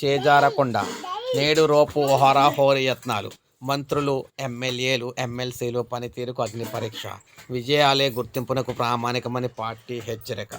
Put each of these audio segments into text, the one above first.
చేజారకుండా నేడు రోపు హోరాహోరీ యత్నాలు. మంత్రులు, ఎమ్మెల్యేలు, ఎమ్మెల్సీలు పనితీరుకు అగ్ని పరీక్ష. విజయాలే గుర్తింపునకు ప్రామాణికమని పార్టీ హెచ్చరిక.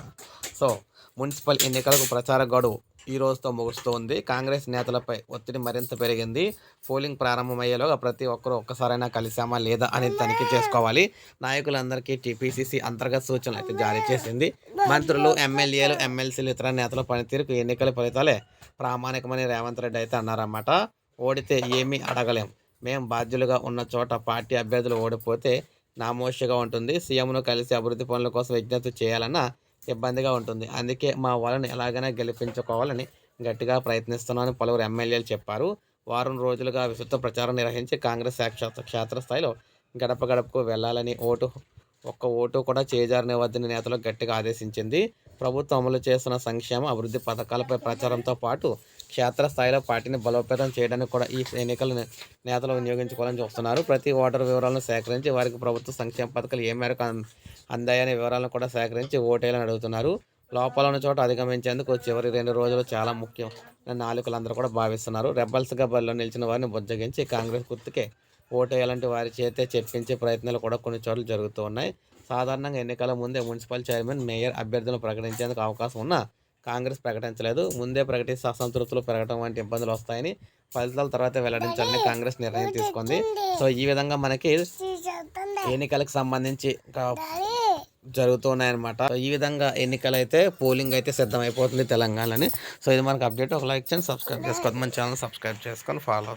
సో మున్సిపల్ ఎన్నికలకు ప్రచార గడువు ఈ రోజుతో ముగుస్తోంది. కాంగ్రెస్ నేతలపై ఒత్తిడి మరింత పెరిగింది. పోలింగ్ ప్రారంభమయ్యేలోగా ప్రతి ఒక్కరూ ఒక్కసారైనా కలిసామా లేదా అని తనిఖీ చేసుకోవాలి. నాయకులందరికీ టీపీసీసీ అంతర్గత సూచనలు అయితే జారీ చేసింది. మంత్రులు, ఎమ్మెల్యేలు, ఎమ్మెల్సీలు, ఇతర నేతల పనితీరుకు ఎన్నికల ఫలితాలే ప్రామాణికమని రేవంత్ రెడ్డి అయితే అన్నారన్నమాట. ఓడితే ఏమీ అడగలేం, మేం బాధ్యులుగా ఉన్న చోట పార్టీ అభ్యర్థులు ఓడిపోతే నామోషిగా ఉంటుంది. సీఎంను కలిసి అభివృద్ధి పనుల కోసం విజ్ఞప్తి చేయాలన్నా ఇబ్బందిగా ఉంటుంది. అందుకే మా వాళ్ళని ఎలాగైనా గెలిపించుకోవాలని గట్టిగా ప్రయత్నిస్తున్నామని పలువురు ఎమ్మెల్యేలు చెప్పారు. వారం రోజులుగా విస్తృత ప్రచారం నిర్వహించి కాంగ్రెస్ క్షేత్రస్థాయిలో గడప గడపకు వెళ్లాలని ఒక్క ఓటు కూడా చేజారనివద్దని నేతలు గట్టిగా ఆదేశించింది. ప్రభుత్వం అమలు చేస్తున్న సంక్షేమ అభివృద్ధి పథకాలపై ప్రచారంతో పాటు క్షేత్రస్థాయిలో పార్టీని బలోపేతం చేయడానికి కూడా ఈ ఎన్నికల నేతలు వినియోగించుకోవాలని చూస్తున్నారు. ప్రతి ఓటరు వివరాలను సేకరించి వారికి ప్రభుత్వ సంక్షేమ పథకాలు ఏ మేరకు అందాయనే వివరాలను కూడా సేకరించి ఓటేయాలని అడుగుతున్నారు. లోపాల ఉన్న చోట అధిగమించేందుకు చివరి 2 రోజులు చాలా ముఖ్యం నాయకులందరూ కూడా భావిస్తున్నారు. రెబల్స్గా బరిలో నిలిచిన వారిని బుజ్జగించి కాంగ్రెస్ గుర్తుకే ఓటేయాలంటే వారి చేతే చెప్పించే ప్రయత్నాలు కూడా కొన్ని చోట్ల జరుగుతూ ఉన్నాయి. సాధారణంగా ఎన్నికల ముందే మున్సిపల్ చైర్మన్, మేయర్ అభ్యర్థులను ప్రకటించేందుకు అవకాశం ఉన్నా కాంగ్రెస్ ప్రకటించలేదు. ముందే ప్రకటిస్తే అసంతృప్తులు పెరగడం వంటి ఇబ్బందులు వస్తాయని ఫలితాల తర్వాత వెల్లడించాలని కాంగ్రెస్ నిర్ణయం తీసుకుంది. సో ఈ విధంగా మనకి ఎన్నికలకు సంబంధించి జరుగుతున్నాయన్నమాట. ఈ విధంగా ఎన్నికలు అయితే పోలింగ్ అయితే సిద్ధమైపోతుంది తెలంగాణలోని. సో ఇది మనకు అప్డేట్. ఒక లైక్ చేయండి, సబ్స్క్రైబ్ చేసుకోవద్దు, మన ఛానల్ సబ్స్క్రైబ్ చేసుకొని ఫాలో